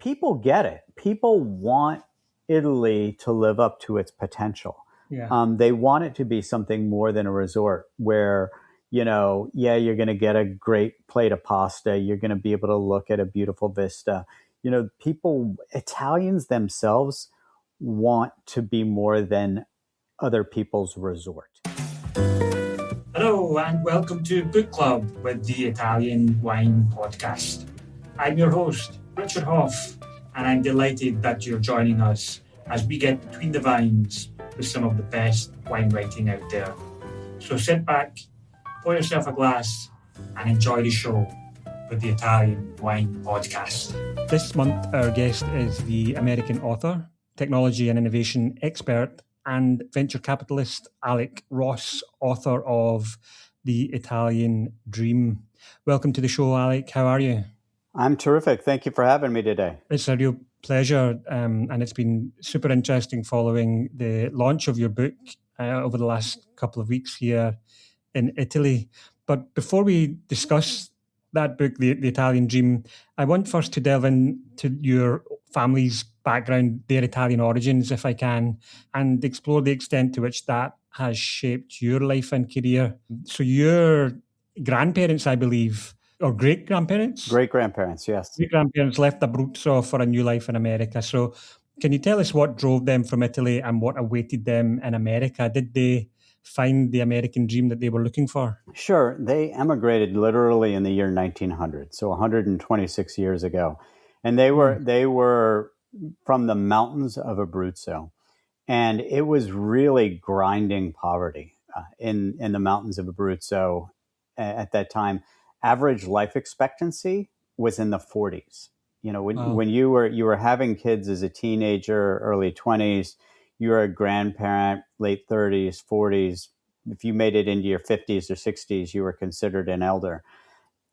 people get it. People want Italy to live up to its potential. Yeah. They want it to be something more than a resort where, you're going to get a great plate of pasta. You're going to be able to look at a beautiful vista. Italians themselves want to be more than other people's resort. Hello, and welcome to Book Club with the Italian Wine Podcast. I'm your host, Richard Hough, and I'm delighted that you're joining us as we get between the vines with some of the best wine writing out there. So sit back, pour yourself a glass, and enjoy the show with the Italian Wine Podcast. This month, our guest is the American author, technology and innovation expert, and venture capitalist Alec Ross, author of The Italian Dream. Welcome to the show, Alec. How are you? I'm terrific. Thank you for having me today. It's a real pleasure, and it's been super interesting following the launch of your book over the last couple of weeks here in Italy. But before we discuss that book, The Italian Dream, I want first to delve into your family's background, their Italian origins, if I can, and explore the extent to which that has shaped your life and career. So your grandparents, I believe, or great-grandparents? Great-grandparents, yes. Great-grandparents left Abruzzo for a new life in America. So can you tell us what drove them from Italy and what awaited them in America? Did they find the American dream that they were looking for? Sure. They emigrated literally in the year 1900, so 126 years ago. And they were from the mountains of Abruzzo. And it was really grinding poverty in the mountains of Abruzzo at that time. Average life expectancy was in the 40s. When you were having kids as a teenager, early 20s, you were a grandparent, late 30s, 40s. If you made it into your 50s or 60s, you were considered an elder.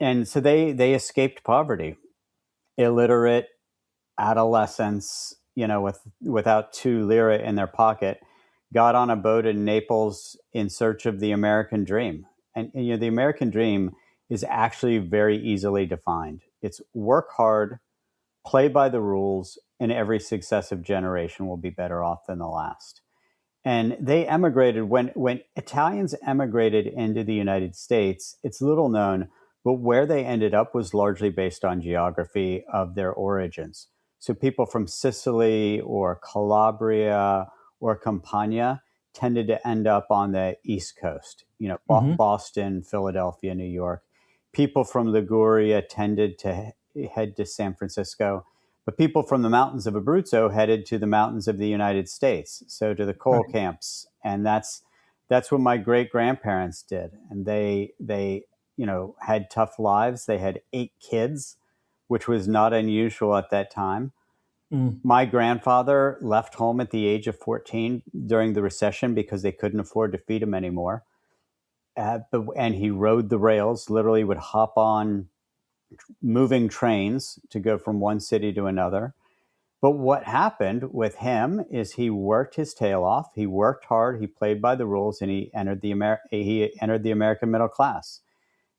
And so they escaped poverty. Illiterate adolescents, without 2 lira in their pocket, got on a boat in Naples in search of the American dream. And the American dream is actually very easily defined. It's work hard, play by the rules, and every successive generation will be better off than the last. And they emigrated. When Italians emigrated into the United States, it's little known, but where they ended up was largely based on geography of their origins. So people from Sicily or Calabria or Campania tended to end up on the East Coast, Boston, Philadelphia, New York. People from Liguria tended to head to San Francisco. But people from the mountains of Abruzzo headed to the mountains of the United States, so to the coal camps. And that's what my great-grandparents did. And they had tough lives. They had 8 kids, which was not unusual at that time. My grandfather left home at the age of 14 during the recession because they couldn't afford to feed him anymore. And he rode the rails, literally would hop on moving trains to go from one city to another. But what happened with him is he worked his tail off. He worked hard. He played by the rules, and he entered the American middle class.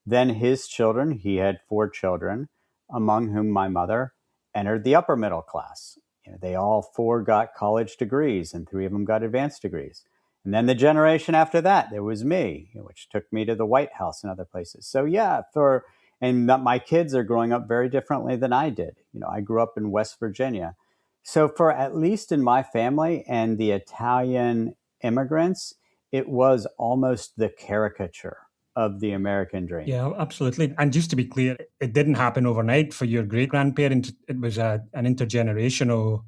Then his children, he had 4 children, among whom my mother, entered the upper middle class. They all 4 got college degrees, and 3 of them got advanced degrees. And then the generation after that, there was me, which took me to the White House and other places. So and my kids are growing up very differently than I did. I grew up in West Virginia. So for at least in my family and the Italian immigrants, it was almost the caricature of the American dream. Yeah, absolutely. And just to be clear, it didn't happen overnight for your great-grandparents. It was an intergenerational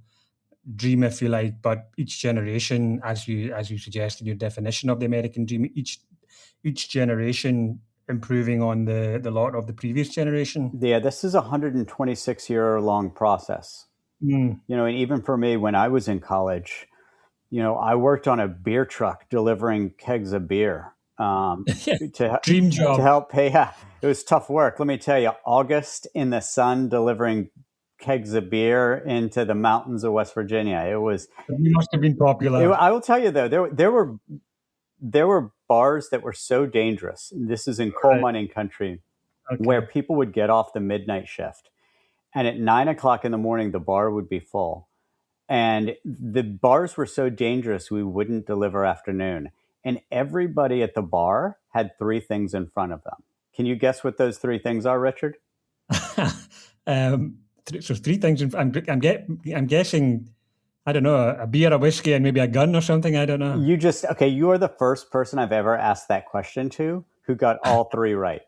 dream, if you like, but each generation, as you suggested, your definition of the American dream, each generation improving on the lot of the previous generation. Yeah, this is a 126-year-long process. And even for me, when I was in college, I worked on a beer truck delivering kegs of beer dream job to help pay. Yeah, it was tough work. Let me tell you, August in the sun delivering kegs of beer into the mountains of West Virginia. It must have been popular. I will tell you though, there were bars that were so dangerous. This is in coal mining country, where people would get off the midnight shift And at 9 o'clock in the morning, the bar would be full. And the bars were so dangerous, we wouldn't deliver afternoon. And everybody at the bar had three things in front of them. Can you guess what those three things are, Richard? So three things. I'm guessing, I don't know, a beer, a whiskey, and maybe a gun or something. I don't know. You are the first person I've ever asked that question to who got all three right.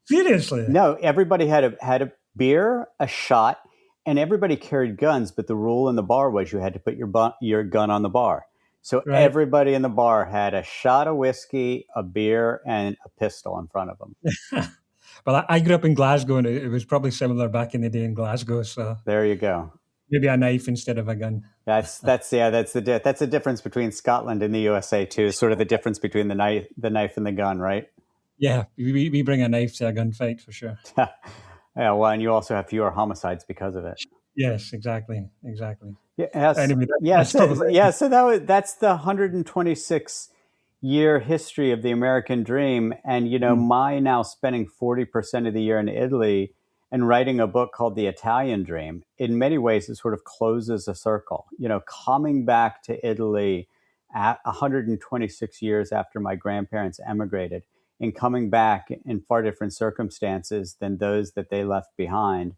Seriously? No, everybody had a beer, a shot, and everybody carried guns. But the rule in the bar was you had to put your gun on the bar. So Right. Everybody in the bar had a shot of whiskey, a beer, and a pistol in front of them. Well, I grew up in Glasgow, and it was probably similar back in the day in Glasgow. So there you go. Maybe a knife instead of a gun. That's the difference between Scotland and the USA too. Sort of the difference between the knife and the gun, right? Yeah, we bring a knife to a gunfight for sure. Yeah, well, and you also have fewer homicides because of it. Yes, exactly. Yeah, anyway, so that's the 126-year history of the American dream. And my now spending 40% of the year in Italy and writing a book called The Italian Dream, in many ways it sort of closes a circle. Coming back to Italy at 126 years after my grandparents emigrated, and coming back in far different circumstances than those that they left behind.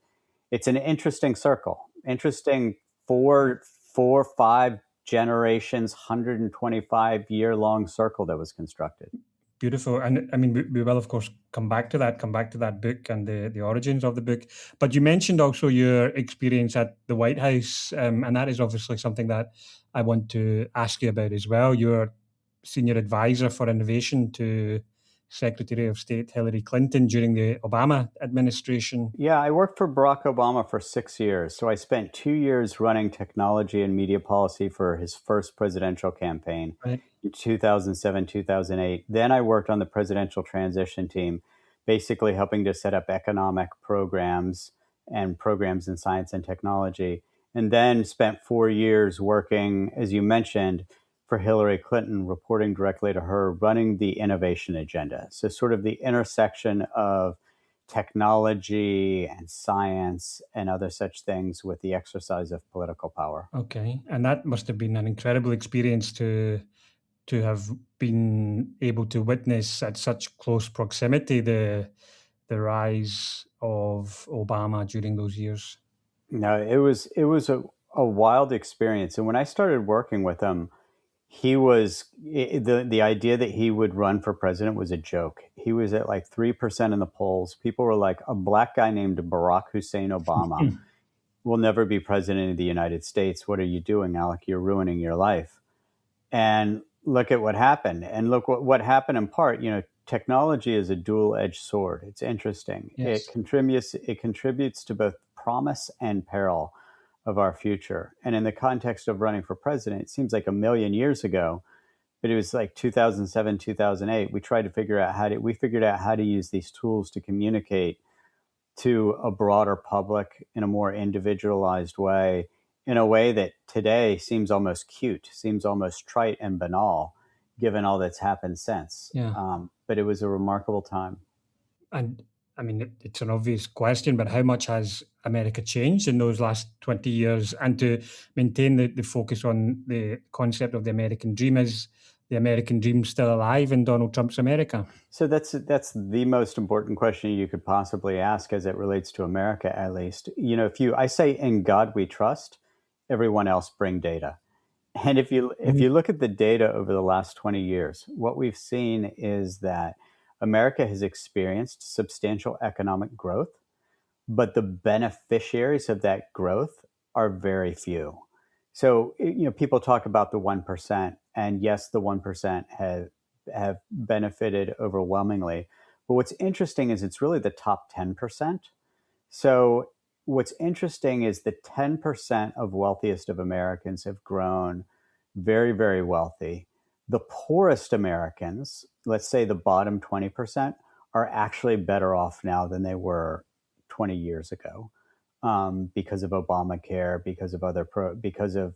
It's an interesting circle. Interesting 5 generations, 125-year-long circle that was constructed. Beautiful. And I mean, we will, of course, come back to that book and the origins of the book. But you mentioned also your experience at the White House, and that is obviously something that I want to ask you about as well. You're senior advisor for innovation to Secretary of State Hillary Clinton during the Obama administration. Yeah, I worked for Barack Obama for 6 years. So I spent 2 years running technology and media policy for his first presidential campaign. Right. In 2007, 2008. Then I worked on the presidential transition team, basically helping to set up economic programs and programs in science and technology. And then spent 4 years working, as you mentioned, for Hillary Clinton, reporting directly to her, running the innovation agenda. So sort of the intersection of technology and science and other such things with the exercise of political power. Okay. And that must have been an incredible experience to have been able to witness at such close proximity the rise of Obama during those years. No, it was a wild experience. And when I started working with him, the idea that he would run for president was a joke. He was at like 3% in the polls. People were like, a black guy named Barack Hussein Obama will never be president of the United States. What are you doing, Alec? You're ruining your life. And look at what happened. And look what happened in part. Technology is a dual-edged sword. It's interesting. Yes. It contributes to both promise and peril of our future. And in the context of running for president, it seems like a million years ago, but it was like 2007, 2008. We figured out how to use these tools to communicate to a broader public in a more individualized way, in a way that today seems almost cute, seems almost trite and banal, given all that's happened since. Yeah. But it was a remarkable time. And I mean, it's an obvious question, but how much has America changed in those last 20 years? And to maintain the focus on the concept of the American dream, is the American dream still alive in Donald Trump's America? So that's the most important question you could possibly ask as it relates to America, at least. I say in God we trust, everyone else bring data. And if you look at the data over the last 20 years, what we've seen is that America has experienced substantial economic growth, but the beneficiaries of that growth are very few. So, people talk about the 1%, and yes, the 1% have benefited overwhelmingly. But what's interesting is it's really the top 10%. So what's interesting is the 10% of wealthiest of Americans have grown very, very wealthy. The poorest Americans, let's say the bottom 20%, are actually better off now than they were 20 years ago, because of Obamacare, because of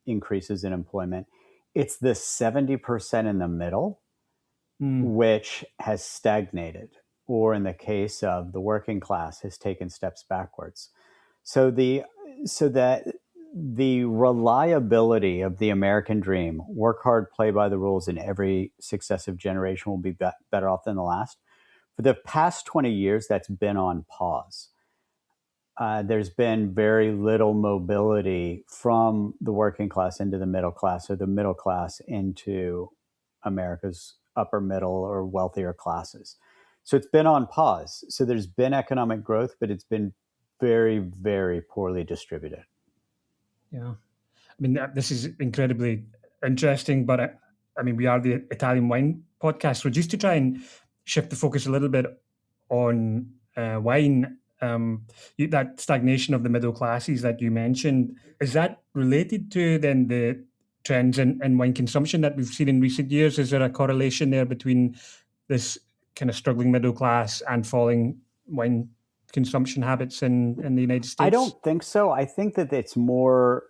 increases in employment. It's the 70% in the middle, which has stagnated, or in the case of the working class, has taken steps backwards. So that the reliability of the American dream, work hard, play by the rules, and every successive generation will be better off than the last. For the past 20 years, that's been on pause. There's been very little mobility from the working class into the middle class, or the middle class into America's upper middle or wealthier classes. So it's been on pause. So there's been economic growth, but it's been very, very poorly distributed. Yeah. I mean, this is incredibly interesting, but I mean, we are the Italian wine podcast. So just to try and shift the focus a little bit on wine, that stagnation of the middle classes that you mentioned, is that related to then the trends in wine consumption that we've seen in recent years? Is there a correlation there between this kind of struggling middle class and falling wine consumption habits in the United States? I don't think so. I think that it's more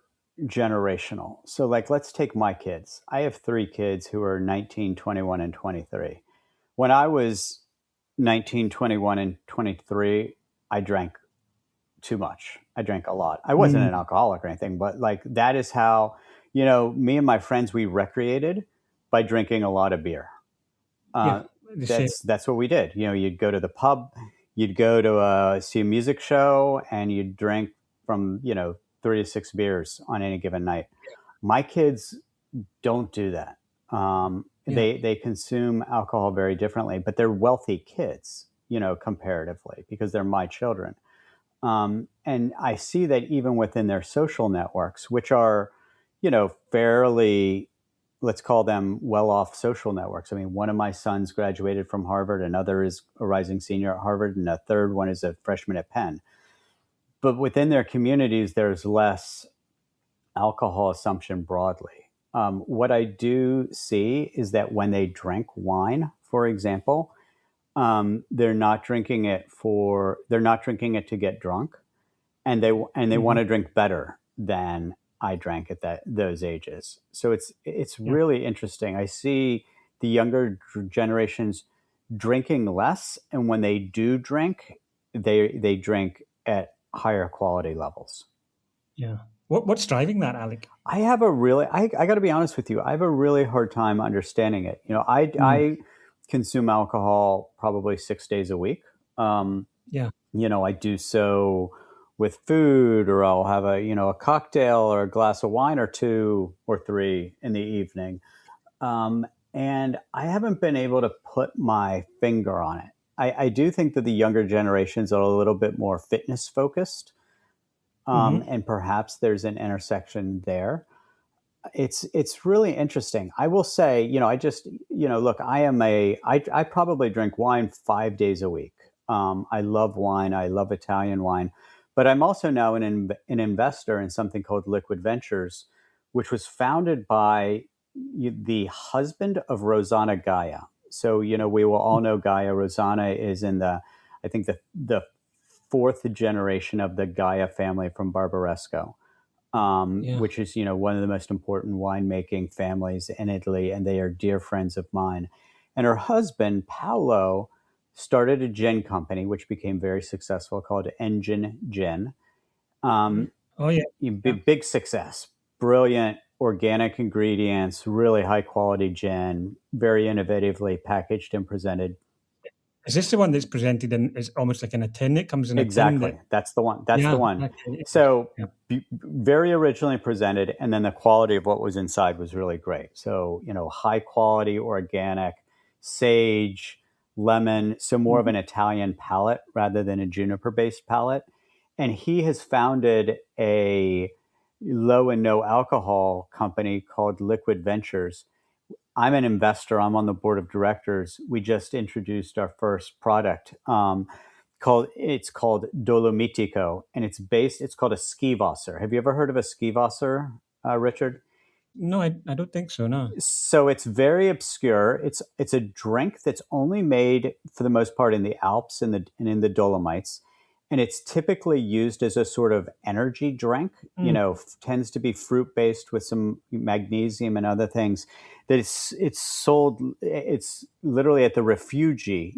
generational. So, like, let's take my kids. I have 3 kids who are 19, 21, and 23. When I was 19, 21, and 23, I drank too much. I drank a lot. I wasn't an alcoholic or anything, but like that is how, me and my friends, we recreated by drinking a lot of beer. That's what we did. You'd go to the pub, you'd go to see a music show, and you'd drink from 3 to 6 beers on any given night. My kids don't do that. They consume alcohol very differently, but they're wealthy kids, comparatively, because they're my children. And I see that even within their social networks, which are, fairly, let's call them well-off social networks. I mean, one of my sons graduated from Harvard, another is a rising senior at Harvard, and a third one is a freshman at Penn. But within their communities, there's less alcohol assumption broadly. What I do see is that when they drink wine, for example, they're not drinking it to get drunk, and they want to drink better than I drank at those ages. So it's really interesting. I see the younger generations drinking less, and when they do drink, they drink at higher quality levels. Yeah. What's driving that, Alec? I have I got to be honest with you. I have a really hard time understanding it. I consume alcohol probably 6 days a week. I do so with food, or I'll have a cocktail or a glass of wine or 2 or 3 in the evening. And I haven't been able to put my finger on it. I do think that the younger generations are a little bit more fitness focused. And perhaps there's an intersection there. It's really interesting. I will say, look, I probably drink wine 5 days a week. I love wine. I love Italian wine, but I'm also now an investor in something called Liquid Ventures, which was founded by the husband of Rosanna Gaia. So, we will all know Gaia. Rosanna is in the 4th generation of the Gaia family from Barbaresco. Which is, one of the most important winemaking families in Italy, and they are dear friends of mine. And her husband, Paolo, started a gin company, which became very successful, called Engine Gin. Big success, brilliant organic ingredients, really high quality gin, very innovatively packaged and presented. Is this the one that's presented in, is almost like in a tin? It comes in exactly. a tin. That's the one. That's the one. Okay. So very originally presented, and then the quality of what was inside was really great. So, high quality, organic, sage, lemon, so more of an Italian palate rather than a juniper-based palate. And he has founded a low and no alcohol company called Liquid Ventures. I'm an investor. I'm on the board of directors. We just introduced our first product called Dolomitico, and it's called a Skiwasser. Have you ever heard of a Skiwasser, Richard? No, I don't think so, no. So it's very obscure. It's a drink that's only made, for the most part, in the Alps and in the Dolomites. And it's typically used as a sort of energy drink, tends to be fruit-based with some magnesium and other things. That it's sold, it's literally at the refugi,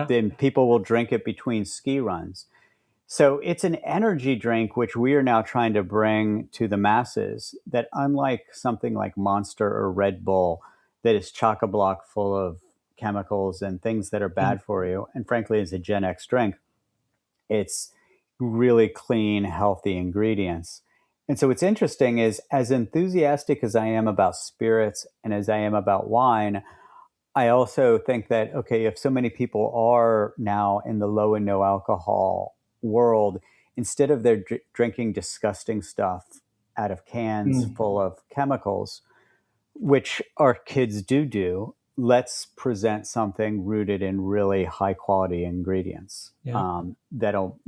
then people will drink it between ski runs. So it's an energy drink, which we are now trying to bring to the masses, that unlike something like Monster or Red Bull, that is chock-a-block full of chemicals and things that are bad for you, and frankly, as a Gen X drink, it's really clean, healthy ingredients. And so what's interesting is, as enthusiastic as I am about spirits and as I am about wine, I also think that, okay, if so many people are now in the low and no alcohol world, instead of their drinking disgusting stuff out of cans full of chemicals, which our kids do, let's present something rooted in really high quality ingredients, that'll,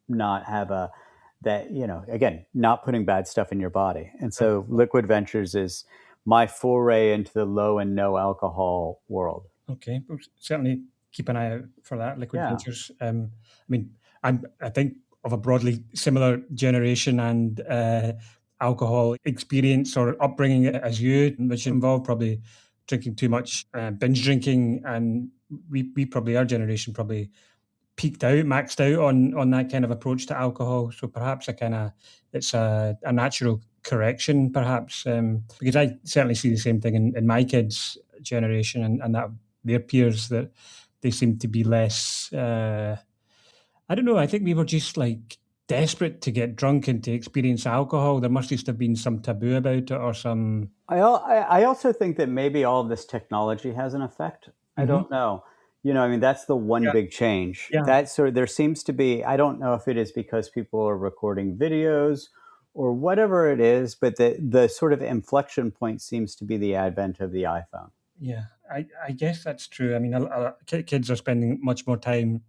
not have again, not putting bad stuff in your body. And so Liquid Ventures is my foray into the low and no alcohol world. Okay, we'll certainly keep an eye out for that, Liquid Ventures. I mean, I think of a broadly similar generation and alcohol experience or upbringing as you, which involved probably drinking too much, binge drinking, and we probably, our generation probably peaked out, maxed out on that kind of approach to alcohol. So perhaps it's a natural correction, perhaps, because I certainly see the same thing in my kids' generation and that their peers, that they seem to be less. I don't know. I think we were just like desperate to get drunk and to experience alcohol. There must just have been some taboo about it or some. I also think that maybe all of this technology has an effect. I don't know. I mean, that's the one big change. There seems to be, I don't know if it is because people are recording videos or whatever it is, but the sort of inflection point seems to be the advent of the iPhone. Yeah, I guess that's true. I mean, kids are spending much more time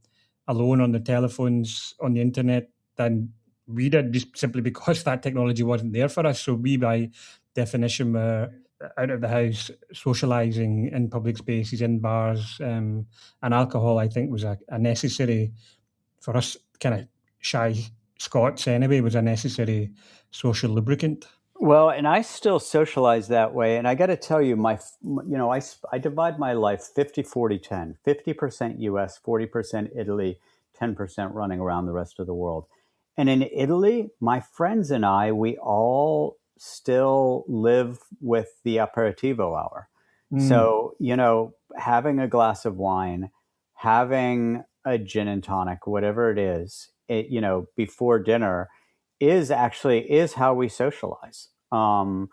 alone on their telephones, on the internet, than we did, just simply because that technology wasn't there for us. So we, by definition, were out of the house, socializing in public spaces, in bars, and alcohol, I think, was a necessary, for us kind of shy Scots anyway, was a necessary social lubricant. Well, and I still socialize that way. And I got to tell you, I divide my life 50, 40, 10, 50% US, 40% Italy, 10% running around the rest of the world. And in Italy, my friends and we all still live with the aperitivo hour. So, having a glass of wine, having a gin and tonic, whatever it is, before dinner is how we socialize. And,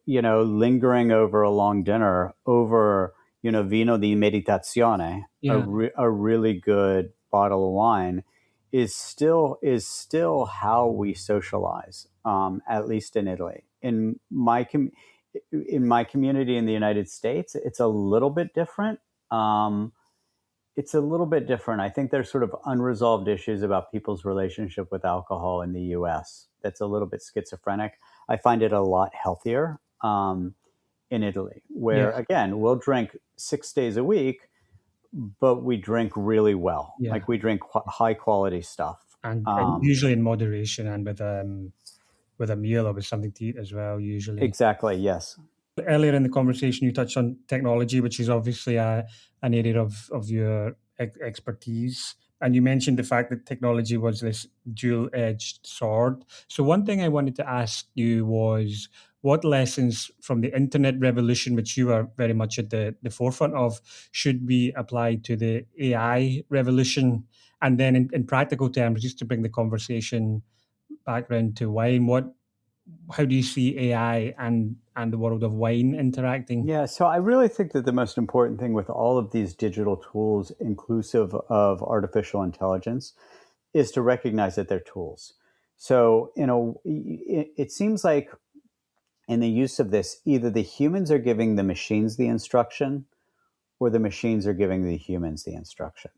lingering over a long dinner over, vino di meditazione, a really good bottle of wine is still how we socialize, at least in Italy. In my community in the United States, it's a little bit different. I think there's sort of unresolved issues about people's relationship with alcohol in the US that's a little bit schizophrenic. I find it a lot healthier in Italy, where, again, we'll drink 6 days a week, but we drink really well. Like, we drink high quality stuff. And usually in moderation and with a meal or with something to eat as well, usually. Exactly, yes. Earlier in the conversation, you touched on technology, which is obviously an area of your expertise. And you mentioned the fact that technology was this dual-edged sword. So one thing I wanted to ask you was, what lessons from the internet revolution, which you are very much at the forefront of, should we apply to the AI revolution? And then in practical terms, just to bring the conversation back around to wine, how do you see AI and the world of wine interacting? Yeah, so I really think that the most important thing with all of these digital tools, inclusive of artificial intelligence, is to recognize that they're tools. So, it seems like in the use of this, either the humans are giving the machines the instruction or the machines are giving the humans the instruction.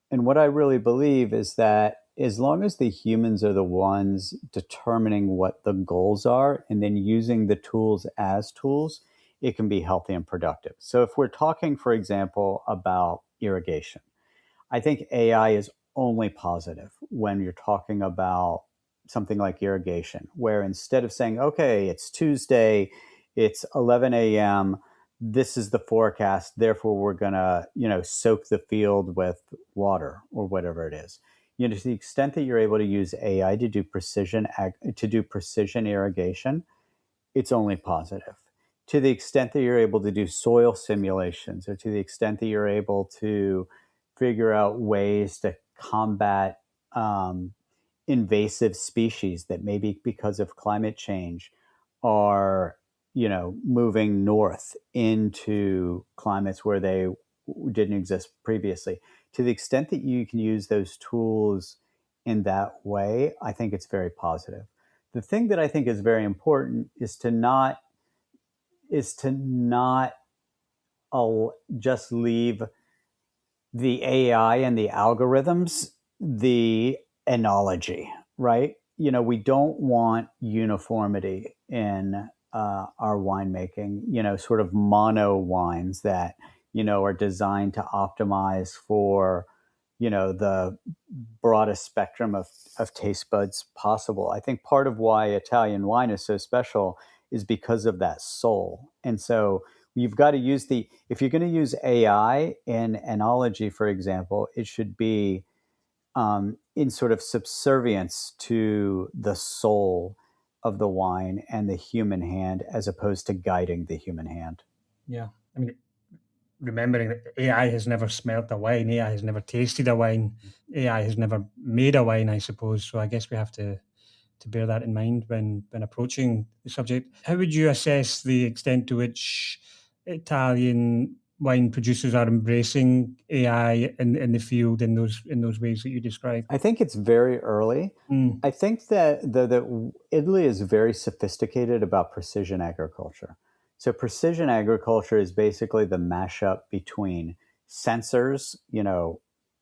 And what I really believe is that as long as the humans are the ones determining what the goals are and then using the tools as tools, it can be healthy and productive. So if we're talking, for example, about irrigation, I think AI is only positive when you're talking about something like irrigation, where instead of saying, okay, it's Tuesday, it's 11 a.m., this is the forecast, therefore we're going to, soak the field with water or whatever it is. to the extent that you're able to use AI to do precision irrigation, it's only positive. To the extent that you're able to do soil simulations, or to the extent that you're able to figure out ways to combat invasive species that maybe because of climate change are, moving north into climates where they didn't exist previously. To the extent that you can use those tools in that way, I think it's very positive. The thing that I think is very important is to not just leave the AI and the algorithms the analogy, right? We don't want uniformity in our winemaking, sort of mono wines that, are designed to optimize for, the broadest spectrum of taste buds possible. I think part of why Italian wine is so special is because of that soul. And so you've got to use if you're going to use AI in enology, for example, it should be in sort of subservience to the soul of the wine and the human hand, as opposed to guiding the human hand. Yeah. I mean, remembering that AI has never smelt a wine, AI has never tasted a wine, AI has never made a wine, I suppose. So I guess we have to bear that in mind when approaching the subject. How would you assess the extent to which Italian wine producers are embracing AI in the field in those ways that you described? I think it's very early. I think that Italy is very sophisticated about precision agriculture. So precision agriculture is basically the mashup between sensors,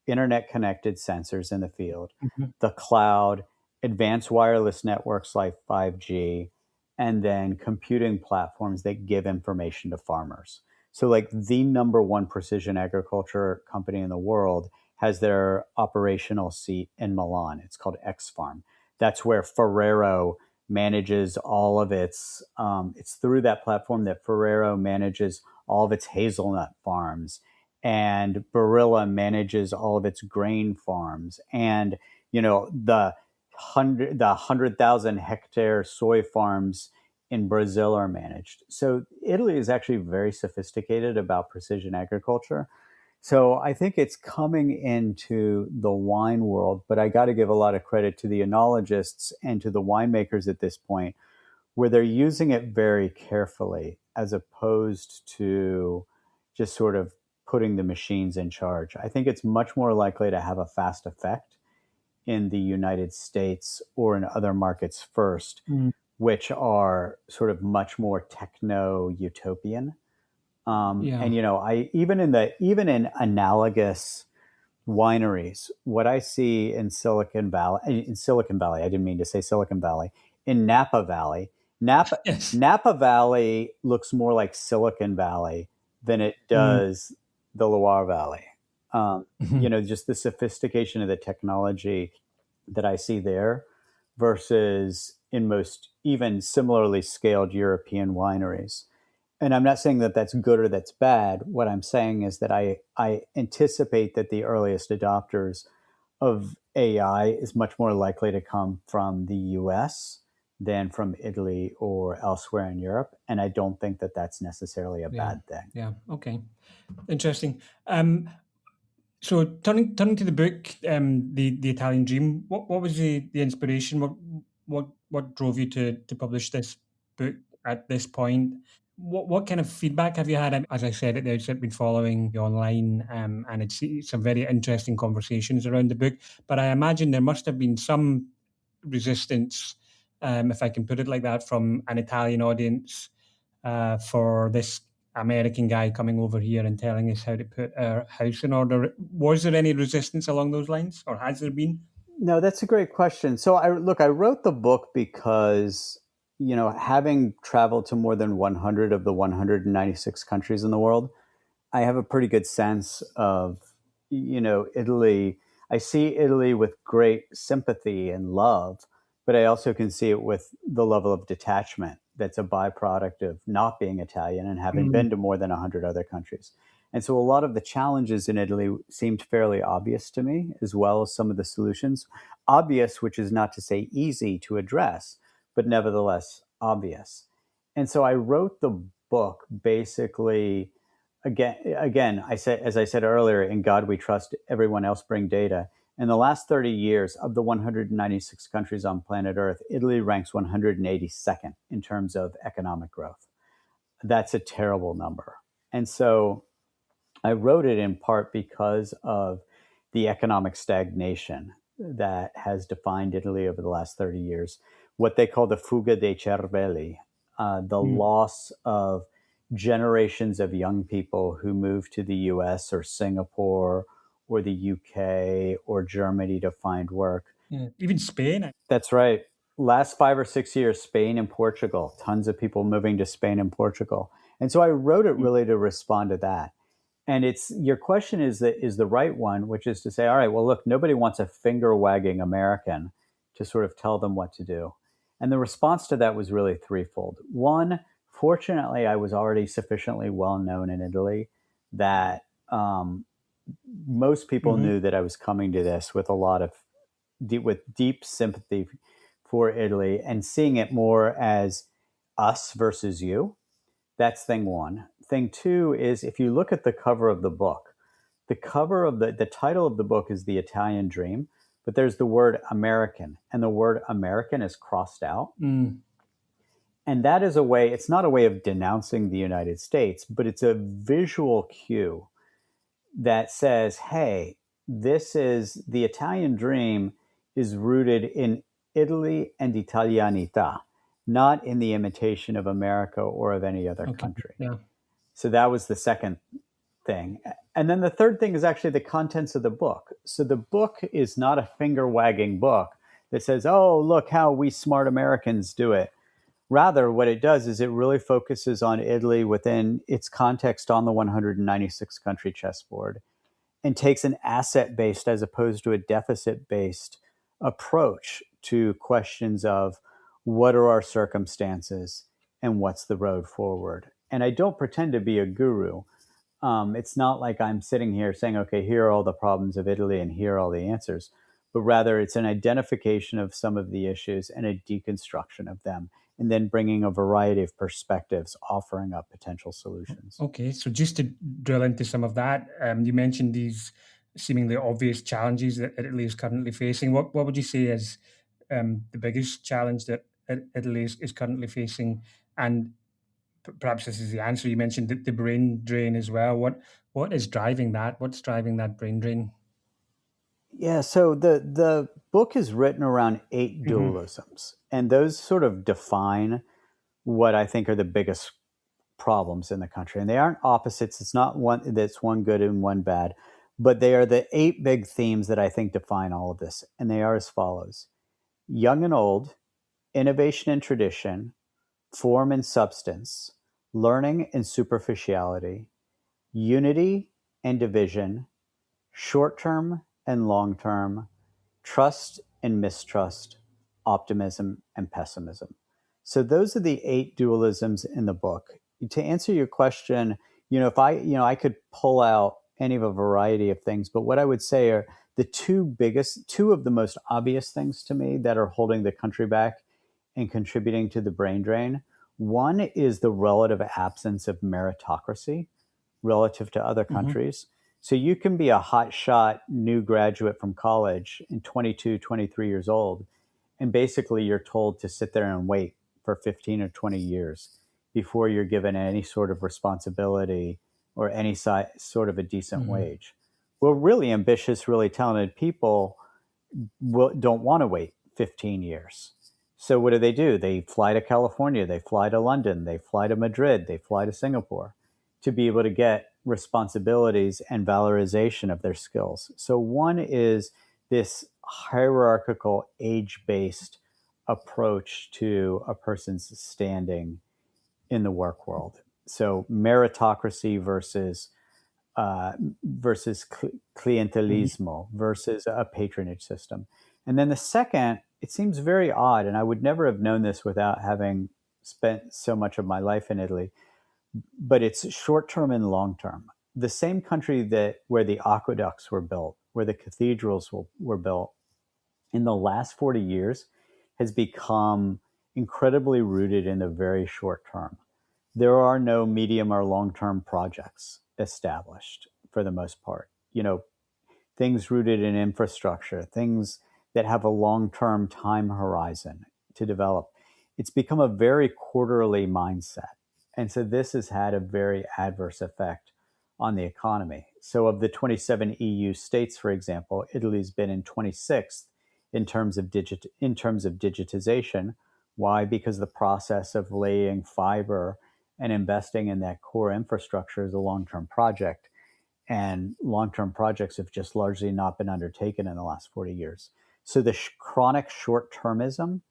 internet connected sensors in the field, the cloud, advanced wireless networks like 5G, and then computing platforms that give information to farmers. So like the number one precision agriculture company in the world has their operational seat in Milan. It's called X Farm. That's where Ferrero manages all of its, it's through that platform that Ferrero manages all of its hazelnut farms, and Barilla manages all of its grain farms. And, the 100,000 hectare soy farms in Brazil are managed. So Italy is actually very sophisticated about precision agriculture. So I think it's coming into the wine world, but I got to give a lot of credit to the enologists and to the winemakers at this point, where they're using it very carefully as opposed to just sort of putting the machines in charge. I think it's much more likely to have a fast effect in the United States or in other markets first, which are sort of much more techno-utopian. And I even in analogous wineries, what I see in Silicon Valley, I didn't mean to say Silicon Valley, in Napa Valley, Napa Valley looks more like Silicon Valley than it does the Loire Valley. Just the sophistication of the technology that I see there versus in most even similarly scaled European wineries. And I'm not saying that that's good or that's bad. What I'm saying is that I anticipate that the earliest adopters of AI is much more likely to come from the US than from Italy or elsewhere in Europe. And I don't think that that's necessarily a bad thing. Yeah. Okay. Interesting. So turning to the book, the Italian Dream, what was the inspiration? What drove you to publish this book at this point? What kind of feedback have you had? As I said at the outset, been following you online, and it's some very interesting conversations around the book. But I imagine there must have been some resistance, if I can put it like that, from an Italian audience for this American guy coming over here and telling us how to put our house in order. Was there any resistance along those lines, or has there been? No, that's a great question. So I wrote the book because, having traveled to more than 100 of the 196 countries in the world, I have a pretty good sense of, Italy. I see Italy with great sympathy and love, but I also can see it with the level of detachment that's a byproduct of not being Italian and having been to more than 100 other countries. And so a lot of the challenges in Italy seemed fairly obvious to me, as well as some of the solutions. Obvious, which is not to say easy to address, but nevertheless obvious. And so I wrote the book basically, again, as I said earlier, in God we trust, everyone else bring data. In the last 30 years, of the 196 countries on planet Earth, Italy ranks 182nd in terms of economic growth. That's a terrible number. And so I wrote it in part because of the economic stagnation that has defined Italy over the last 30 years, what they call the fuga dei cervelli, the loss of generations of young people who moved to the US or Singapore or the UK or Germany to find work. Even Spain. That's right. Last 5 or 6 years, Spain and Portugal, tons of people moving to Spain and Portugal. And so I wrote it really to respond to that. And it's your question is the right one, which is to say, all right, well, look, nobody wants a finger wagging American to sort of tell them what to do. And the response to that was really threefold. One, fortunately, I was already sufficiently well known in Italy that most people knew that I was coming to this with a lot of deep sympathy for Italy and seeing it more as us versus you. That's thing one. Thing two is if you look at the cover of the book, the cover of the title of the book is The Italian Dream, but there's the word American, and the word American is crossed out. And that is a way, it's not a way of denouncing the United States, but it's a visual cue that says, hey, this is the Italian dream is rooted in Italy and Italianità, not in the imitation of America or of any other country. Yeah. So that was the second thing. And then the third thing is actually the contents of the book. So the book is not a finger wagging book that says, oh, look how we smart Americans do it. Rather, what it does is it really focuses on Italy within its context on the 196 country chessboard and takes an asset-based as opposed to a deficit-based approach to questions of what are our circumstances and what's the road forward. And I don't pretend to be a guru. It's not like I'm sitting here saying, okay, here are all the problems of Italy and here are all the answers, but rather it's an identification of some of the issues and a deconstruction of them, and then bringing a variety of perspectives, offering up potential solutions. Okay, so just to drill into some of that, you mentioned these seemingly obvious challenges that Italy is currently facing. What would you say is the biggest challenge that Italy is currently facing? And perhaps this is the answer. You mentioned the brain drain as well. What is driving that? What's driving that brain drain? Yeah, so the book is written around 8 dualisms, and those sort of define what I think are the biggest problems in the country. And they aren't opposites. It's not one that's one good and one bad, but they are the 8 big themes that I think define all of this. And they are as follows: young and old, innovation and tradition, form and substance, learning and superficiality, unity and division, short-term and long-term, trust and mistrust, optimism and pessimism. So those are the 8 dualisms in the book. To answer your question, if I could pull out any of a variety of things, but what I would say are the two of the most obvious things to me that are holding the country back and contributing to the brain drain. One is the relative absence of meritocracy relative to other countries. So you can be a hotshot new graduate from college in 22, 23 years old, and basically you're told to sit there and wait for 15 or 20 years before you're given any sort of responsibility or any sort of a decent wage. Well, really ambitious, really talented people don't want to wait 15 years. So what do? They fly to California, they fly to London, they fly to Madrid, they fly to Singapore to be able to get responsibilities and valorization of their skills. So one is this hierarchical, age-based approach to a person's standing in the work world. So meritocracy versus clientelismo versus a patronage system. And then the second, it seems very odd, and I would never have known this without having spent so much of my life in Italy, but it's short-term and long-term. the same country where the aqueducts were built, where the cathedrals were built, in the last 40 years has become incredibly rooted in the very short term. There are no medium or long-term projects established for the most part. Things rooted in infrastructure, things that have a long-term time horizon to develop. It's become a very quarterly mindset. And so this has had a very adverse effect on the economy. So of the 27 EU states, for example, Italy's been in 26th in terms of digitization. Why? Because the process of laying fiber and investing in that core infrastructure is a long-term project. And long-term projects have just largely not been undertaken in the last 40 years. So the chronic short-termism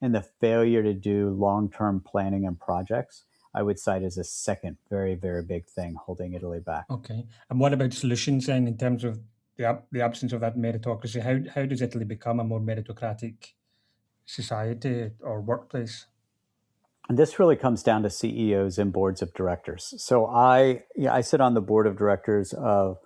and the failure to do long-term planning and projects, I would cite as a second very, very big thing holding Italy back. Okay. And what about solutions then in terms of the absence of that meritocracy? How does Italy become a more meritocratic society or workplace? And this really comes down to CEOs and boards of directors. So I sit on the board of directors of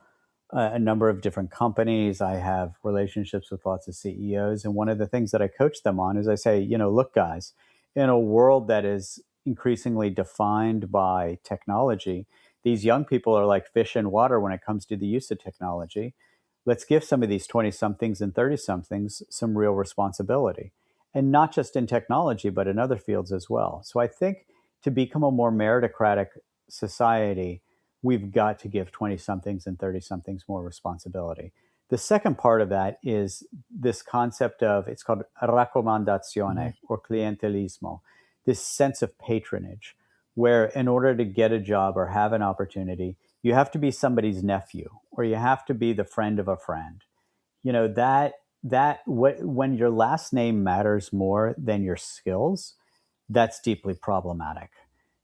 a number of different companies. I have relationships with lots of CEOs. And one of the things that I coach them on is I say, look, guys, in a world that is increasingly defined by technology, these young people are like fish in water when it comes to the use of technology. Let's give some of these 20-somethings and 30-somethings some real responsibility. And not just in technology, but in other fields as well. So I think to become a more meritocratic society, we've got to give 20-somethings and 30-somethings more responsibility. The second part of that is this concept of, it's called raccomandazione or clientelismo, this sense of patronage, where in order to get a job or have an opportunity, you have to be somebody's nephew or you have to be the friend of a friend. When your last name matters more than your skills, that's deeply problematic.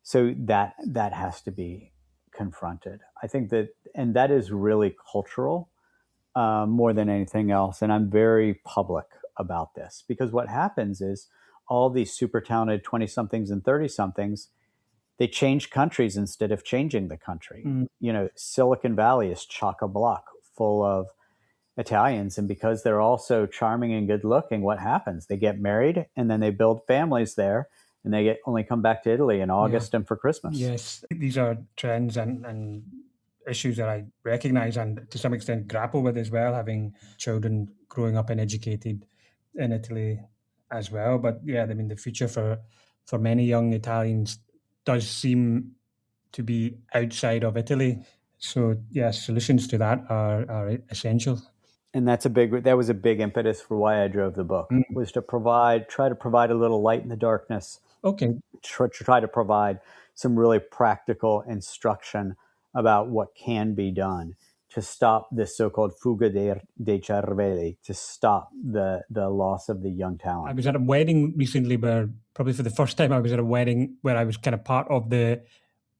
So that has to be confronted. I think and that is really cultural more than anything else. And I'm very public about this because what happens is all these super talented 20-somethings and 30-somethings, they change countries instead of changing the country. Silicon Valley is chock-a-block full of Italians. And because they're all so charming and good looking, what happens? They get married and then they build families there and they only come back to Italy in August and for Christmas. Yes, these are trends and issues that I recognize and to some extent grapple with as well, having children growing up and educated in Italy as well. But yeah, I mean, the future for many young Italians does seem to be outside of Italy. So yeah, solutions to that are essential. And that was a big impetus for why I drove the book, was to try to provide a little light in the darkness. Okay. Try to provide some really practical instruction about what can be done to stop this so-called fuga dei cervelli, to stop the loss of the young talent. I was at a wedding recently where, probably for the first time, I was at a wedding where I was kind of part of the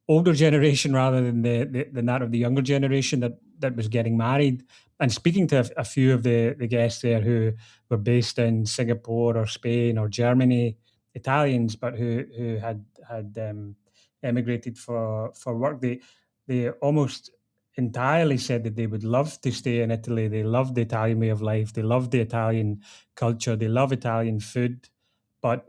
older generation rather than that of the younger generation that was getting married. And speaking to a few of the guests there who were based in Singapore or Spain or Germany, Italians, but who had emigrated for work, they almost entirely said that they would love to stay in Italy. They love the Italian way of life. They love the Italian culture. They love Italian food, but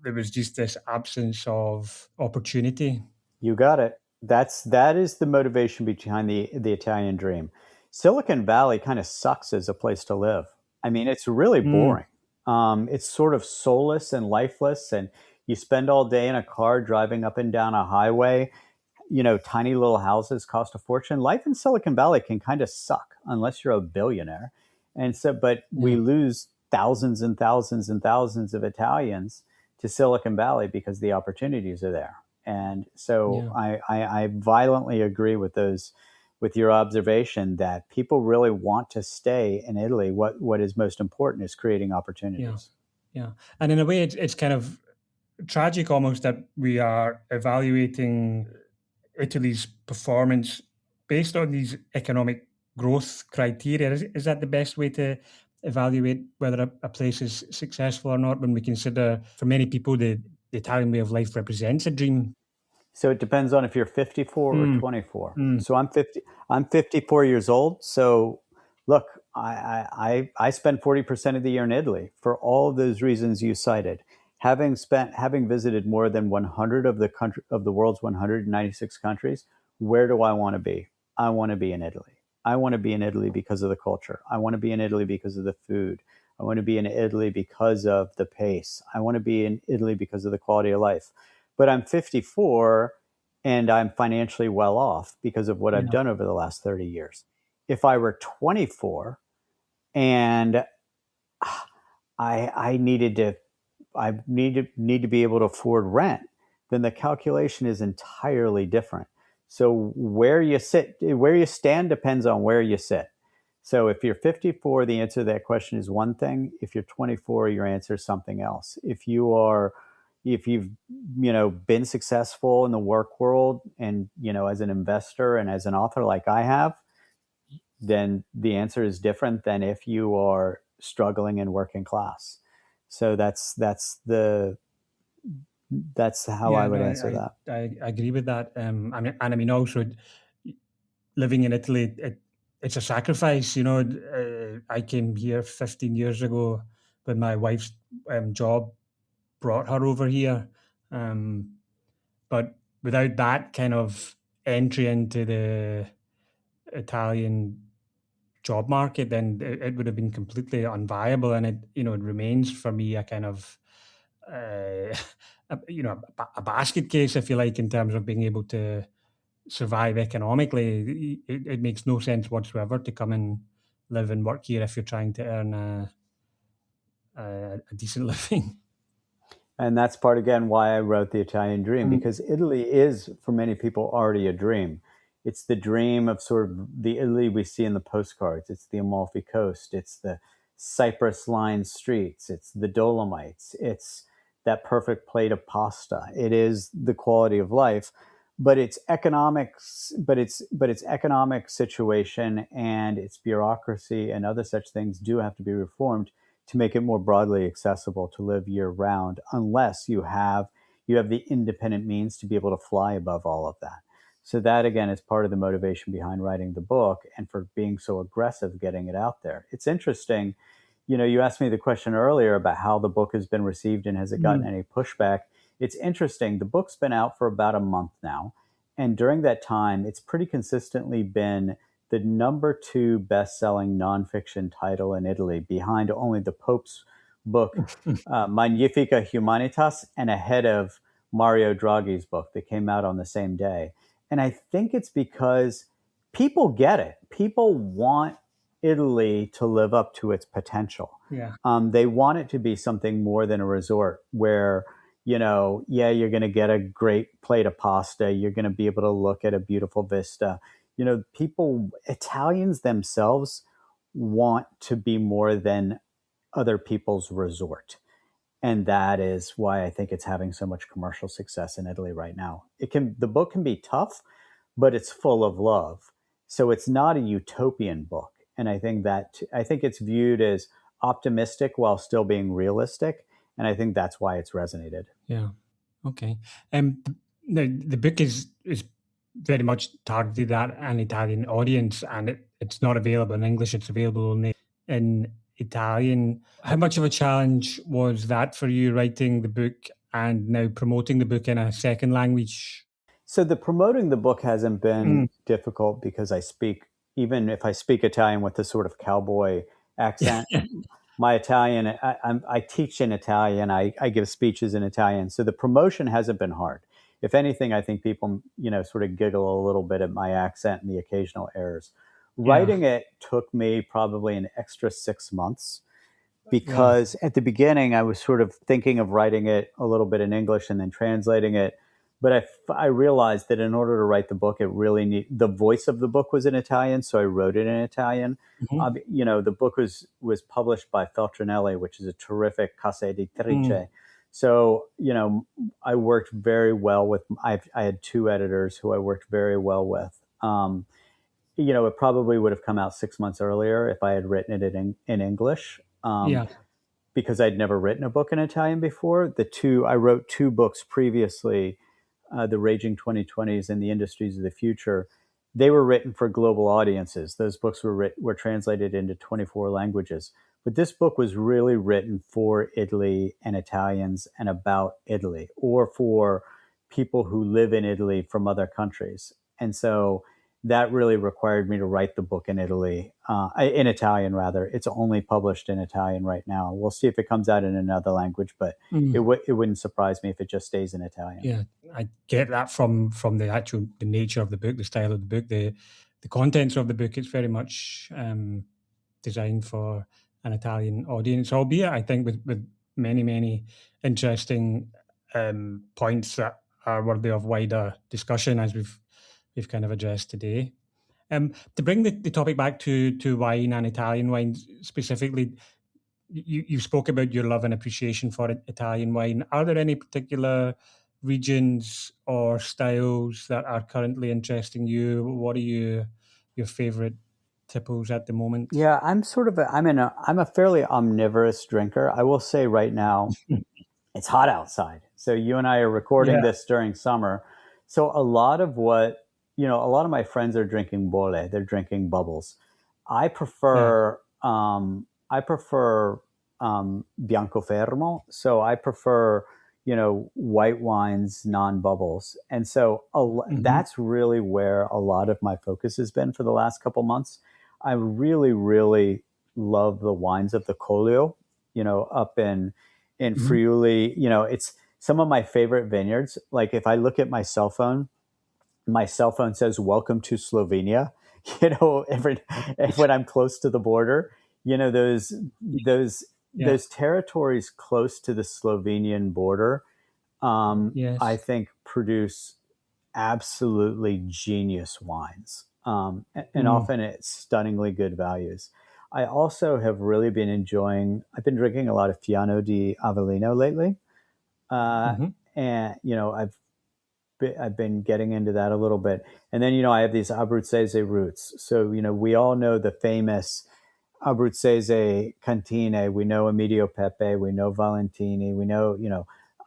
there was just this absence of opportunity. You got it. That is the motivation behind the Italian dream. Silicon Valley kind of sucks as a place to live. I mean, it's really boring. It's sort of soulless and lifeless, and you spend all day in a car driving up and down a highway. Tiny little houses cost a fortune. Life in Silicon Valley can kind of suck unless you're a billionaire. And so, but we lose thousands and thousands and thousands of Italians to Silicon Valley because the opportunities are there. And so I violently agree with your observation that people really want to stay in Italy. What is most important is creating opportunities. Yeah. And in a way, it's kind of tragic almost that we are evaluating Italy's performance based on these economic growth criteria. Is that the best way to evaluate whether a place is successful or not, when we consider for many people the Italian way of life represents a dream? So it depends on if you're 54 or 24. So I'm 50. I'm 54 years old. So look, I spend 40% of the year in Italy for all of those reasons you cited. Having visited more than 100 of the world's 196 countries, where do I want to be? I want to be in Italy. I want to be in Italy because of the culture. I want to be in Italy because of the food. I want to be in Italy because of the pace. I want to be in Italy because of the quality of life. But I'm 54 and I'm financially well off because of what I've done over the last 30 years. If I were 24 and I need to be able to afford rent, then the calculation is entirely different. So where you stand depends on where you sit. So if you're 54, the answer to that question is one thing. If you're 24, your answer is something else. If you've been successful in the work world and as an investor and as an author like I have, then the answer is different than if you are struggling in working class. So that's how I would answer that. I agree with that. I mean, also living in Italy, it's a sacrifice. I came here 15 years ago when my wife's job brought her over here. But without that kind of entry into the Italian job market, then it would have been completely unviable. And it remains for me a kind of, a basket case, if you like, in terms of being able to survive economically. It makes no sense whatsoever to come and live and work here if you're trying to earn a decent living. And that's part, again, why I wrote The Italian Dream, because Italy is, for many people, already a dream. It's the dream of sort of the Italy we see in the postcards. It's the Amalfi Coast. It's the cypress-lined streets. It's the Dolomites. It's that perfect plate of pasta. It is the quality of life, but its economics, but its economic situation and its bureaucracy and other such things do have to be reformed to make it more broadly accessible to live year round, unless you have the independent means to be able to fly above all of that. So that, again, is part of the motivation behind writing the book and for being so aggressive getting it out there. It's interesting. You asked me the question earlier about how the book has been received and has it gotten any pushback. It's interesting. The book's been out for about a month now. And during that time, it's pretty consistently been the number 2 best-selling nonfiction title in Italy, behind only the Pope's book, Magnifica Humanitas, and ahead of Mario Draghi's book that came out on the same day. And I think it's because people get it. People want Italy to live up to its potential. Yeah. They want it to be something more than a resort where, you're going to get a great plate of pasta. You're going to be able to look at a beautiful vista. Italians themselves want to be more than other people's resort. And that is why I think it's having so much commercial success in Italy right now. The book can be tough, but it's full of love. So it's not a utopian book. And I think it's viewed as optimistic while still being realistic. And I think that's why it's resonated. Yeah. Okay. The book is very much targeted at an Italian audience, and it's not available in English. It's available only in Italian. How much of a challenge was that for you, writing the book and now promoting the book in a second language? So the promoting the book hasn't been difficult because even if I speak Italian with this sort of cowboy accent, my Italian, I teach in Italian. I give speeches in Italian. So the promotion hasn't been hard. If anything, I think people, sort of giggle a little bit at my accent and the occasional errors. Writing it took me probably an extra 6 months because at the beginning I was sort of thinking of writing it a little bit in English and then translating it. But I realized that in order to write the book, the voice of the book was in Italian, so I wrote it in Italian. The book was published by Feltrinelli, which is a terrific casa editrice. So, I worked very well with. I had 2 editors who I worked very well with. It probably would have come out 6 months earlier if I had written it in English. Because I'd never written a book in Italian before. I wrote 2 books previously the Raging 2020s and the Industries of the Future, they were written for global audiences. Those books were translated into 24 languages. But this book was really written for Italy and Italians and about Italy, or for people who live in Italy from other countries. And so that really required me to write the book in in Italian rather. It's only published in Italian right now. We'll see if it comes out in another language, but it wouldn't surprise me if it just stays in Italian. Yeah, I get that from the nature of the book, the style of the book, the contents of the book. It's very much designed for an Italian audience, albeit I think with many interesting points that are worthy of wider discussion, as we've kind of addressed today. To bring the topic back to wine and Italian wine specifically, you spoke about your love and appreciation for Italian wine. Are there any particular regions or styles that are currently interesting you? What are your favorite tipples at the moment? Yeah, I'm a fairly omnivorous drinker. I will say right now, it's hot outside. So you and I are recording this during summer. So a lot of my friends are drinking bolle. They're drinking bubbles. I prefer Bianco Fermo. So I prefer, white wines, non-bubbles. And so that's really where a lot of my focus has been for the last couple months. I really, really love the wines of the Collio, up in Friuli. It's some of my favorite vineyards. Like if I look at my cell phone says "Welcome to Slovenia." When I'm close to the border, those territories close to the Slovenian border, I think produce absolutely genius wines, and often it's stunningly good values. I also have really been I've been drinking a lot of Fiano di Avellino lately. And, I've been getting into that a little bit. And then, I have these Abruzzese roots. So, we all know the famous Abruzzese Cantine. We know Emidio Pepe. We know Valentini. We know,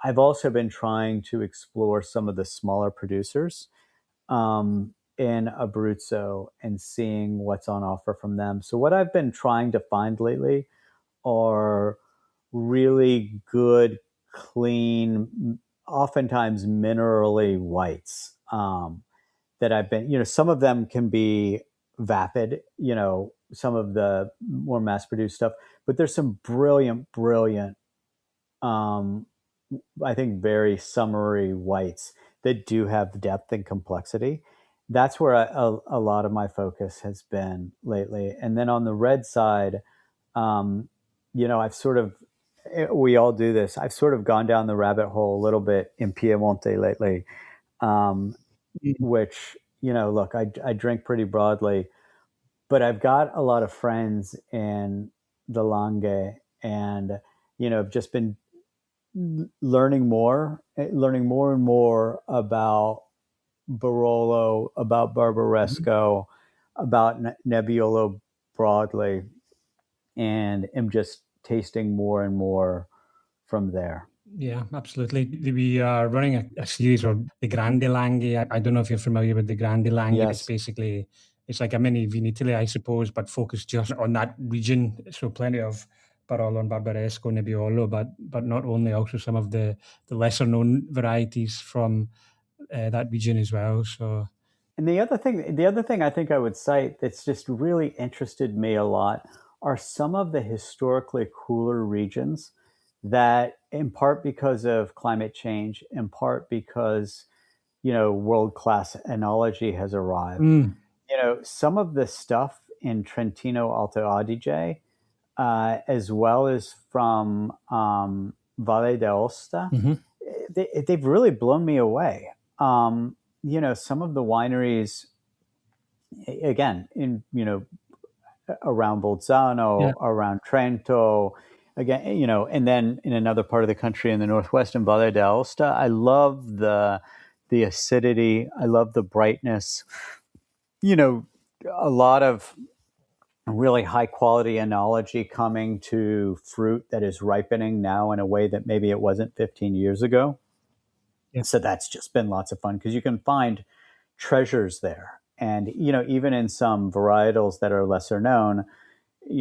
I've also been trying to explore some of the smaller producers in Abruzzo and seeing what's on offer from them. So what I've been trying to find lately are really good, clean, oftentimes minerally whites that I've been, some of them can be vapid, some of the more mass-produced stuff, but there's some brilliant, I think very summery whites that do have depth and complexity. That's where a lot of my focus has been lately. And then on the red side, we all do this. I've sort of gone down the rabbit hole a little bit in Piemonte lately, which, look, I drink pretty broadly, but I've got a lot of friends in the Langhe and, I've just been learning more and more about Barolo, about Barbaresco, about Nebbiolo broadly, and am just tasting more and more from there. Yeah, absolutely. We are running a series of the Grande Langhe. I don't know if you're familiar with the Grande Langhe. Yes. It's like a mini Vinitaly, I suppose, but focused just on that region. So plenty of Barolo and Barbaresco, Nebbiolo, but not only, also some of the lesser known varieties from that region as well. So, and the other thing I think I would cite that's just really interested me a lot are some of the historically cooler regions that, in part because of climate change, in part because world-class enology has arrived. Some of the stuff in Trentino Alto Adige, as well as from Valle d'Aosta, they've really blown me away. Some of the wineries, again, in around Bolzano, around Trento, again, and then in another part of the country in the northwestern Valle d'Aosta, I love the acidity. I love the brightness. A lot of really high quality enology coming to fruit that is ripening now in a way that maybe it wasn't 15 years ago. Yeah. So that's just been lots of fun because you can find treasures there. And, even in some varietals that are lesser known,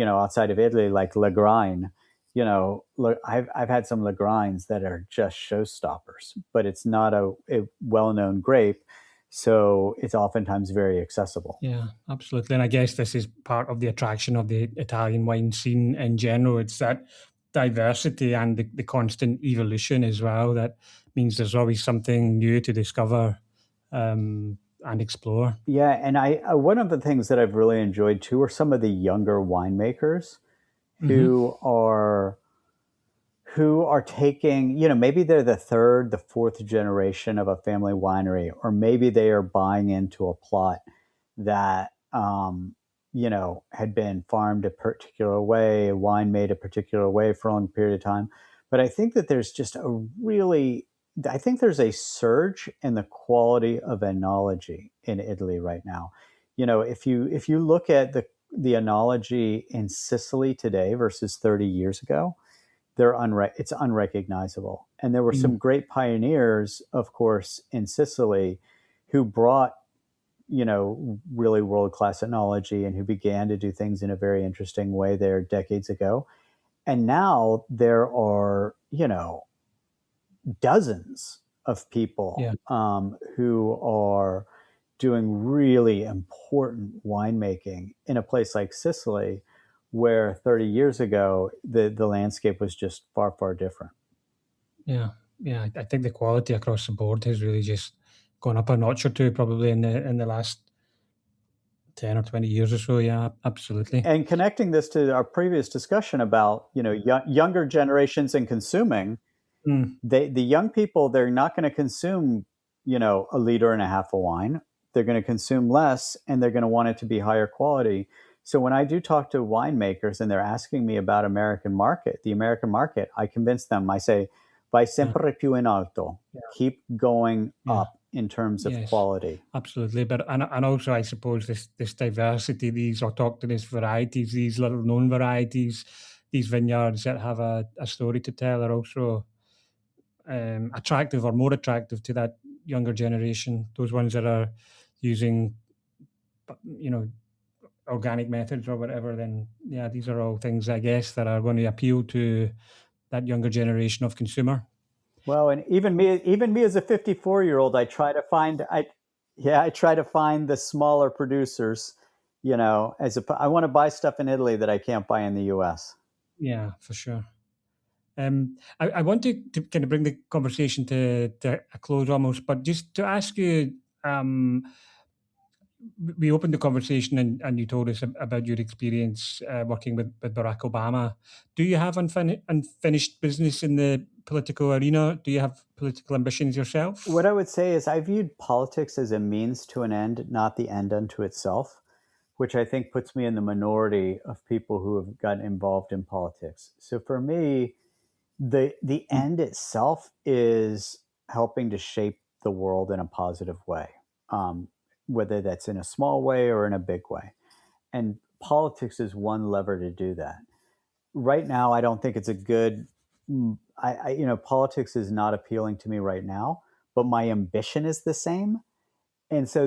outside of Italy, like Legrain, I've had some Legrains that are just showstoppers, but it's not a well-known grape. So it's oftentimes very accessible. Yeah, absolutely. And I guess this is part of the attraction of the Italian wine scene in general. It's that diversity and the constant evolution as well. That means there's always something new to discover and explore. Yeah, and one of the things that I've really enjoyed too are some of the younger winemakers who are taking, maybe they're the third, the fourth generation of a family winery, or maybe they are buying into a plot that, had been farmed a particular way, wine made a particular way for a long period of time. But I think that there's just there's a surge in the quality of enology in Italy right now. If you look at the enology in Sicily today versus 30 years ago, it's unrecognizable. And there were some great pioneers, of course, in Sicily who brought, really world-class enology and who began to do things in a very interesting way there decades ago. And now there are, dozens of people who are doing really important winemaking in a place like Sicily, where 30 years ago, the landscape was just far, far different. Yeah. I think the quality across the board has really just gone up a notch or two, probably in the last 10 or 20 years or so. Yeah, absolutely. And connecting this to our previous discussion about, younger generations and consuming, the young people, they're not going to consume, 1.5 liters of wine. They're going to consume less, and they're going to want it to be higher quality. So when I do talk to winemakers and they're asking me about the American market, I convince them. I say, vai sempre più in alto. Keep going up in terms of quality. Absolutely. But and also, I suppose this diversity, these autochthonous varieties, these little known varieties, these vineyards that have a story to tell are also attractive or more attractive to that younger generation. Those ones that are using, organic methods or whatever, then these are all things, I guess, that are going to appeal to that younger generation of consumer. Well, and even me as a 54-year-old, I try to find the smaller producers, I want to buy stuff in Italy that I can't buy in the US. Yeah, for sure. I want to kind of bring the conversation to a close almost, but just to ask you, we opened the conversation and you told us about your experience working with Barack Obama. Do you have unfinished business in the political arena? Do you have political ambitions yourself? What I would say is I viewed politics as a means to an end, not the end unto itself, which I think puts me in the minority of people who have gotten involved in politics. So for me, the end itself is helping to shape the world in a positive way, whether that's in a small way or in a big way. And politics is one lever to do that. Right now, I don't think it's a good, politics is not appealing to me right now, but my ambition is the same. And so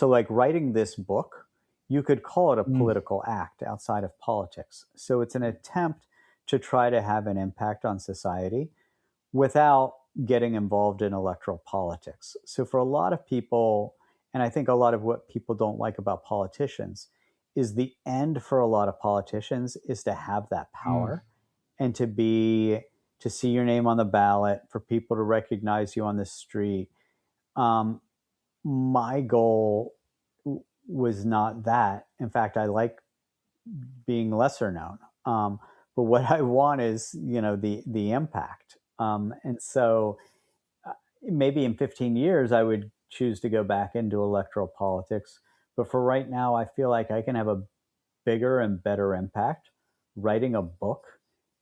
like writing this book, you could call it a political act outside of politics. So it's an attempt to try to have an impact on society without getting involved in electoral politics. So for a lot of people, and I think a lot of what people don't like about politicians is the end for a lot of politicians is to have that power and to see your name on the ballot, for people to recognize you on the street. My goal was not that. In fact, I like being lesser known. But what I want is, the impact. And so maybe in 15 years, I would choose to go back into electoral politics. But for right now, I feel like I can have a bigger and better impact writing a book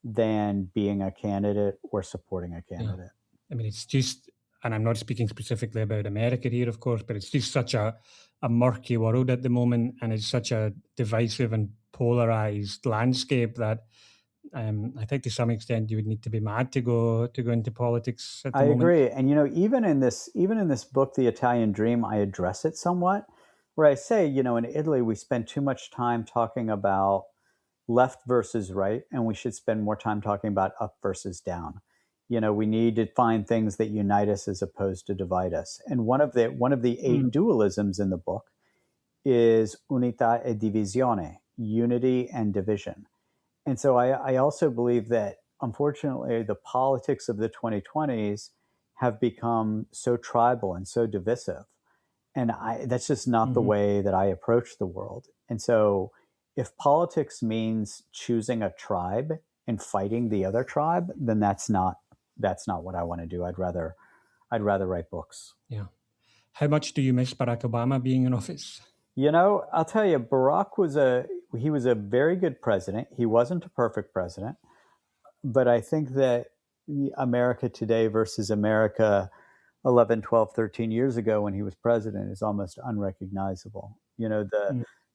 than being a candidate or supporting a candidate. I mean, it's just, and I'm not speaking specifically about America here, of course, but it's just such a murky world at the moment, and it's such a divisive and polarized landscape that I think to some extent you would need to be mad to go into politics at the I moment. agree. And, even in this book, The Italian Dream, I address it somewhat, where I say, in Italy, we spend too much time talking about left versus right, and we should spend more time talking about up versus down. We need to find things that unite us as opposed to divide us. And one of the 8 dualisms in the book is unità e divisione, unity and division. And so I also believe that, unfortunately, the politics of the 2020s have become so tribal and so divisive. And that's just not the way that I approach the world. And so if politics means choosing a tribe and fighting the other tribe, then that's not what I want to do. I'd rather write books. Yeah. How much do you miss Barack Obama being in office? I'll tell you, Barack was a very good president. He wasn't a perfect president, but I think that America today versus America 11, 12, 13 years ago when he was president is almost unrecognizable.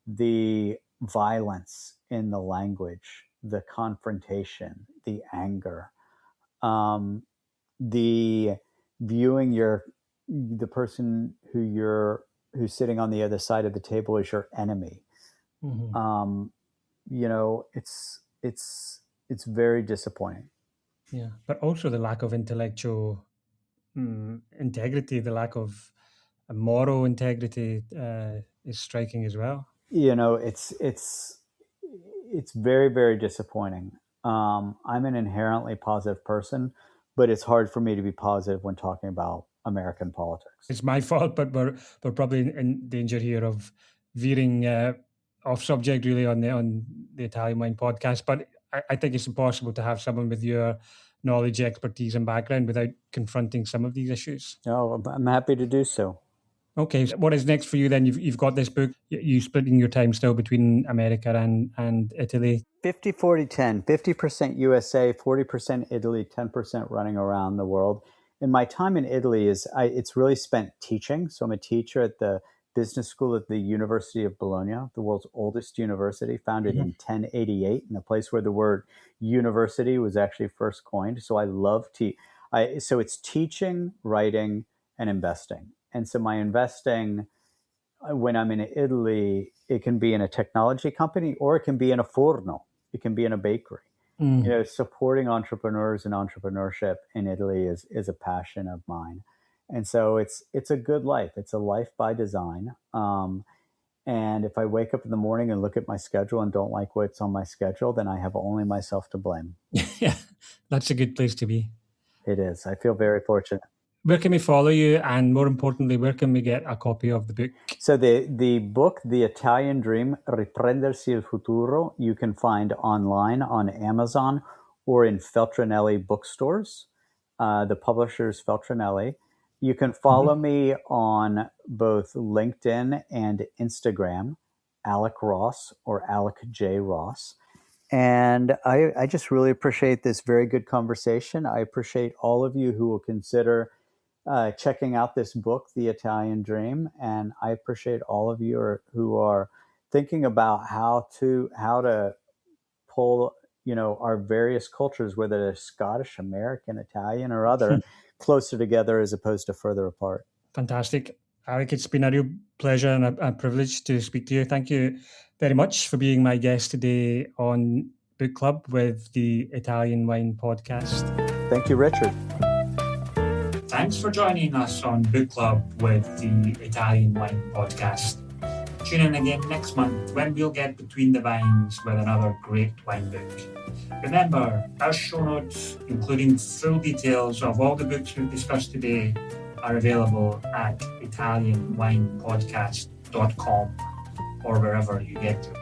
The violence in the language, the confrontation, the anger, the viewing the person who's sitting on the other side of the table as your enemy. It's very disappointing. Yeah, but also the lack of intellectual integrity, the lack of moral integrity is striking as well. It's very, very disappointing. I'm an inherently positive person, but it's hard for me to be positive when talking about American politics. It's my fault, but we're probably in danger here of veering off subject really on the Italian Wine podcast. But I think it's impossible to have someone with your knowledge, expertise, and background without confronting some of these issues. Oh, I'm happy to do so. Okay, so what is next for you then? You've got this book. You splitting your time still between America and Italy? 50-40-10, 50% USA, 40% Italy, 10% running around the world. And my time in Italy it's really spent teaching. So I'm a teacher at the business school at the University of Bologna, the world's oldest university, founded in 1088, in a place where the word university was actually first coined. So I love so it's teaching, writing, and investing. And so my investing, when I'm in Italy, it can be in a technology company or it can be in a forno. It can be in a bakery. Supporting entrepreneurs and entrepreneurship in Italy is a passion of mine. And so it's a good life. It's a life by design. And if I wake up in the morning and look at my schedule and don't like what's on my schedule, then I have only myself to blame. Yeah, that's a good place to be. It is. I feel very fortunate. Where can we follow you? And more importantly, where can we get a copy of the book? So the book, The Italian Dream, Riprendersi il Futuro, you can find online on Amazon or in Feltrinelli bookstores. The publisher is Feltrinelli. You can follow me on both LinkedIn and Instagram, Alec Ross or Alec J. Ross. And I just really appreciate this very good conversation. I appreciate all of you who will consider checking out this book, The Italian Dream, and I appreciate all of you who are thinking about how to pull, our various cultures, whether they're Scottish, American, Italian, or other, closer together as opposed to further apart. Fantastic. Alec, it's been a real pleasure and a privilege to speak to you. Thank you very much for being my guest today on Book Club with the Italian Wine Podcast. Thank you, Richard. Thanks for joining us on Book Club with the Italian Wine Podcast. Tune in again next month when we'll get between the vines with another great wine book. Remember, our show notes, including full details of all the books we've discussed today, are available at italianwinepodcast.com or wherever you get your